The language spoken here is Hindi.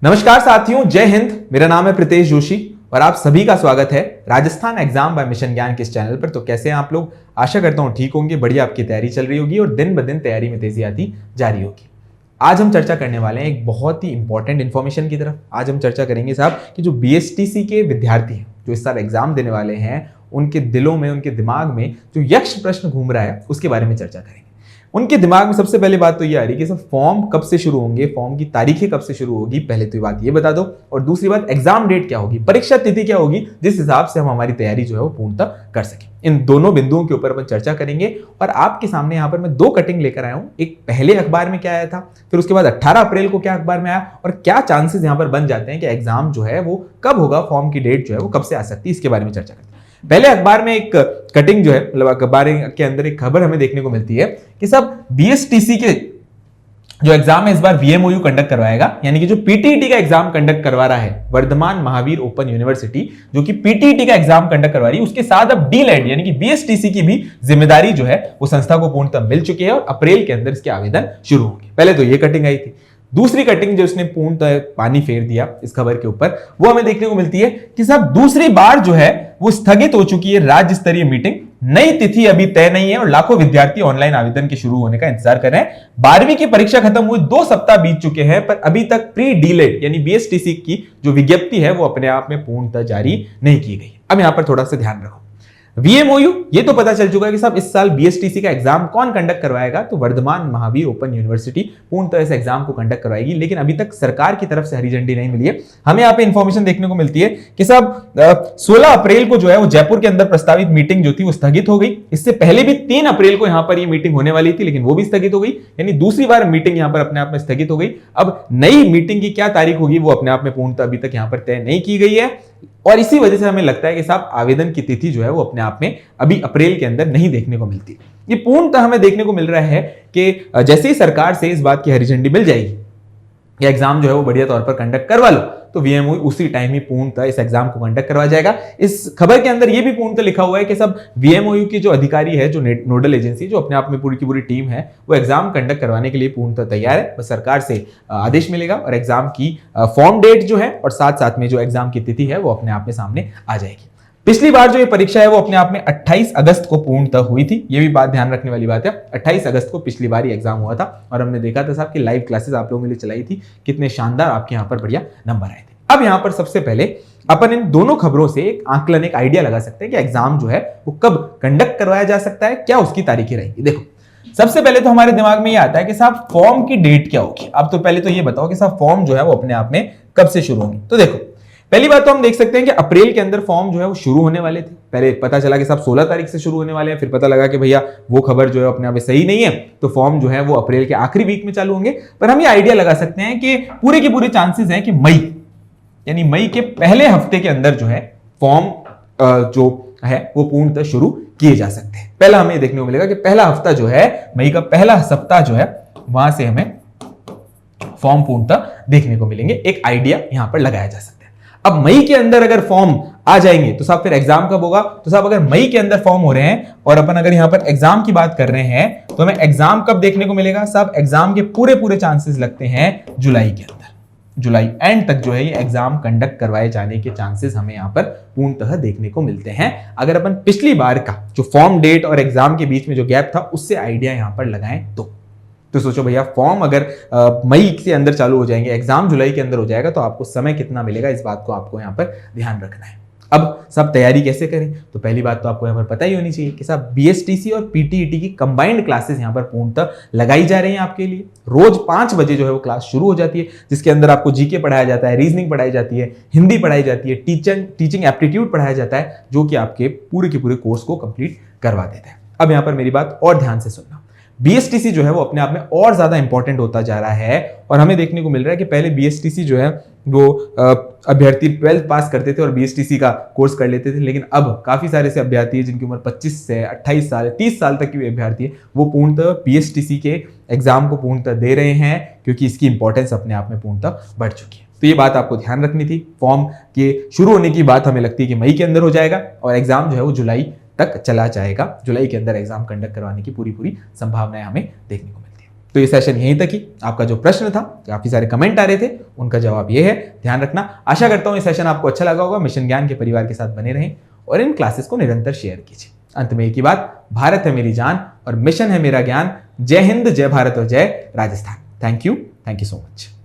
नमस्कार साथियों, जय हिंद। मेरा नाम है प्रीतेश जोशी और आप सभी का स्वागत है राजस्थान एग्जाम बाय मिशन ज्ञान के इस चैनल पर। तो कैसे हैं आप लोग? आशा करता हूं ठीक होंगे, बढ़िया आपकी तैयारी चल रही होगी और दिन ब दिन तैयारी में तेजी आती जा रही होगी। आज हम चर्चा करने वाले हैं एक बहुत ही इंपॉर्टेंट इन्फॉर्मेशन की तरफ। आज हम चर्चा करेंगे साहब कि जो बीएसटीसी के विद्यार्थी हैं, जो इस साल एग्जाम देने वाले हैं, उनके दिलों में, उनके दिमाग में जो यक्ष प्रश्न घूम रहा है उसके बारे में चर्चा करेंगे। उनके दिमाग में सबसे पहले बात तो ये आ रही है कि सब फॉर्म कब से शुरू होंगे, फॉर्म की तारीखें कब से शुरू होगी। पहले तो ये बात ये बता दो, और दूसरी बात एग्जाम डेट क्या होगी, परीक्षा तिथि क्या होगी, जिस हिसाब से हम हमारी तैयारी जो है वो पूर्णतः कर सके। इन दोनों बिंदुओं के ऊपर अपन चर्चा करेंगे और आपके सामने यहाँ पर मैं दो कटिंग लेकर आया हूँ। एक पहले अखबार में क्या आया था, फिर उसके बाद 18 अप्रैल को क्या अखबार में आया और क्या चांसेस यहाँ पर बन जाते हैं कि एग्जाम जो है वो कब होगा, फॉर्म की डेट जो है वो कब से आ सकती है, इसके बारे में चर्चा करते हैं। पहले अखबार में एक कटिंग जो है, मतलब अखबार के अंदर एक खबर हमें देखने को मिलती है कि सब बीएसटीसी के जो एग्जाम है इस बार वीएमओयू कंडक्ट करवाएगा, यानी कि जो पीटीईटी का एग्जाम कंडक्ट करवा रहा है वर्धमान महावीर ओपन यूनिवर्सिटी, जो कि पीटीईटी का एग्जाम कंडक्ट करवा रही है, उसके साथ अब डीलेड यानी कि बीएसटीसी की भी जिम्मेदारी जो है वो संस्था को पूर्णतः मिल चुकी है और अप्रैल के अंदर इसके आवेदन शुरू होंगे। पहले तो ये कटिंग आई थी। दूसरी कटिंग जो उसने पूर्णतः पानी फेर दिया इस खबर के ऊपर, वो हमें देखने को मिलती है कि साहब दूसरी बार जो है वो स्थगित हो चुकी है राज्य स्तरीय मीटिंग। नई तिथि अभी तय नहीं है और लाखों विद्यार्थी ऑनलाइन आवेदन के शुरू होने का इंतजार कर रहे हैं। 12वीं की परीक्षा खत्म हुई 2 सप्ताह बीत चुके हैं, पर अभी तक प्री डीलेड यानी बीएसटीसी की जो विज्ञप्ति है वो अपने आप में पूर्णतः जारी नहीं की गई। अब यहां पर थोड़ा सा ध्यान रखो। वीएमओयू ये तो पता चल चुका है कि साहब इस साल बीएसटीसी का एग्जाम कौन कंडक्ट करवाएगा, तो वर्धमान महावीर ओपन यूनिवर्सिटी पूर्णतः इस एग्जाम को कंडक्ट करवाएगी। लेकिन अभी तक सरकार की तरफ से हरी झंडी नहीं मिली है। हमें यहाँ पे इंफॉर्मेशन देखने को मिलती है कि साहब 16 अप्रैल को जो है वो जयपुर के अंदर प्रस्तावित मीटिंग जो थी वो स्थगित हो गई। इससे पहले भी 3 अप्रैल को यहाँ पर ये मीटिंग होने वाली थी, लेकिन वो भी स्थगित हो गई, यानी दूसरी बार मीटिंग यहाँ पर अपने आप में स्थगित हो गई। अब नई मीटिंग की क्या तारीख होगी वो अपने आप में पूर्णतः अभी तक यहाँ पर तय नहीं की गई है और इसी वजह से हमें लगता है कि साहब आवेदन की तिथि जो है वो अपने आप में अभी अप्रैल के अंदर नहीं देखने को मिलती। ये पूर्णतः हमें देखने को मिल रहा है कि जैसे ही सरकार से इस बात की हरी झंडी मिल जाएगी कि एग्जाम जो है वो बढ़िया तौर पर कंडक्ट करवा लो, तो वीएमओयू उसी टाइम ही पूर्णतः इस एग्जाम को कंडक्ट करवा जाएगा। इस खबर के अंदर ये भी पूर्णतः लिखा हुआ है कि सब वीएमओयू की जो अधिकारी है, जो नोडल एजेंसी, जो अपने आप में पूरी की पूरी टीम है, वो एग्जाम कंडक्ट करवाने के लिए पूर्णतः तैयार है। बस सरकार से आदेश मिलेगा और एग्जाम की फॉर्म डेट जो है और साथ साथ में जो एग्जाम की तिथि है वो अपने आप में सामने आ जाएगी। पिछली बार जो ये परीक्षा है वो अपने आप में 28 अगस्त को पूर्णतः हुई थी। ये भी बात ध्यान रखने वाली बात है। 28 अगस्त को पिछली बार ये एग्जाम हुआ था और हमने देखा था साहब कि लाइव क्लासेस आप लोगों के लिए चलाई थी, कितने शानदार आपके यहाँ पर बढ़िया नंबर आए थे। अब यहाँ पर सबसे पहले अपन इन दोनों खबरों से एक आंकलन, एक आइडिया लगा सकते हैं कि एग्जाम जो है वो कब कंडक्ट करवाया जा सकता है, क्या उसकी तारीखें रहेंगी। देखो, सबसे पहले तो हमारे दिमाग में ये आता है कि साहब फॉर्म की डेट क्या होगी। अब तो पहले तो ये बताओ कि साहब फॉर्म जो है वो अपने आप में कब से शुरू होंगे। तो देखो, पहली बात तो हम देख सकते हैं कि अप्रैल के अंदर फॉर्म जो है वो शुरू होने वाले थे। पहले पता चला कि साहब 16 तारीख से शुरू होने वाले हैं, फिर पता लगा कि भैया वो खबर जो है अपने आप में सही नहीं है, तो फॉर्म जो है वो अप्रैल के आखिरी वीक में चालू होंगे। पर हम ये आइडिया लगा सकते हैं कि पूरे के पूरे चांसेस हैं कि मई यानी मई के पहले हफ्ते के अंदर जो है फॉर्म जो है वो पूर्णतः शुरू किए जा सकते हैं। पहला हमें देखने को मिलेगा कि पहला हफ्ता जो है, मई का पहला सप्ताह जो है, वहां से हमें फॉर्म पूर्णतः देखने को मिलेंगे। एक आइडिया यहां पर लगाया जा सकता है। अब मई के अंदर अगर फॉर्म आ जाएंगे तो साहब फिर एग्जाम कब होगा, तो साहब अगर मई के अंदर फॉर्म हो रहे हैं और अपन अगर यहां पर एग्जाम की बात कर रहे हैं तो हमें एग्जाम कब देखने को मिलेगा। साहब एग्जाम के पूरे पूरे चांसेस लगते हैं जुलाई के अंदर। जुलाई एंड तक जो है ये एग्जाम कंडक्ट करवाए जाने के चांसेस हमें यहां पर पूर्णतः देखने को मिलते हैं। अगर अपन पिछली बार का जो फॉर्म डेट और एग्जाम के बीच में जो गैप था उससे आइडिया यहां पर लगाएं तो सोचो भैया, फॉर्म अगर मई से अंदर चालू हो जाएंगे, एग्जाम जुलाई के अंदर हो जाएगा, तो आपको समय कितना मिलेगा, इस बात को आपको यहां पर ध्यान रखना है। अब सब तैयारी कैसे करें, तो पहली बात तो आपको यहां पर पता ही होनी चाहिए कि साहब बीएसटीसी और पीटीईटी की कंबाइंड क्लासेस यहां पर पूर्णतः लगाई जा रही हैं आपके लिए। रोज 5 बजे जो है वो क्लास शुरू हो जाती है, जिसके अंदर आपको जीके पढ़ाया जाता है, रीजनिंग पढ़ाई जाती है, हिंदी पढ़ाई जाती है, टीचिंग एप्टीट्यूड पढ़ाया जाता है, जो कि आपके पूरे के पूरे कोर्स को कंप्लीट करवा देता है। अब यहां पर मेरी बात और ध्यान से सुनना। बीएसटीसी जो है वो अपने आप में और ज्यादा इंपॉर्टेंट होता जा रहा है और हमें देखने को मिल रहा है कि पहले बीएसटीसी जो है वो अभ्यर्थी 12th पास करते थे और बीएसटीसी का कोर्स कर लेते थे, लेकिन अब काफी सारे ऐसे अभ्यर्थी हैं जिनकी उम्र 25 से 28 साल 30 साल तक की अभ्यर्थी है, वो पूर्णतः बीएसटीसी के एग्जाम को पूर्णतः दे रहे हैं, क्योंकि इसकी इंपॉर्टेंस अपने आप में पूर्णतः बढ़ चुकी है। तो ये बात आपको ध्यान रखनी थी। फॉर्म के शुरू होने की बात हमें लगती है कि मई के अंदर हो जाएगा और एग्जाम जो है वो जुलाई तक चला जाएगा। जुलाई के अंदर एग्जाम कंडक्ट करवाने की पूरी संभावनाएं हमें देखने को मिलती है। तो ये सेशन यहीं तक ही। आपका जो प्रश्न था, काफी सारे कमेंट आ रहे थे, उनका जवाब ये है, ध्यान रखना। आशा करता हूं ये सेशन आपको अच्छा लगा होगा। मिशन ज्ञान के परिवार के साथ बने रहें और इन क्लासेस को निरंतर शेयर कीजिए। अंत में एक ही बात, भारत है मेरी जान और मिशन है मेरा ज्ञान। जय हिंद, जय भारत और जय Rajasthan. Thank you so much.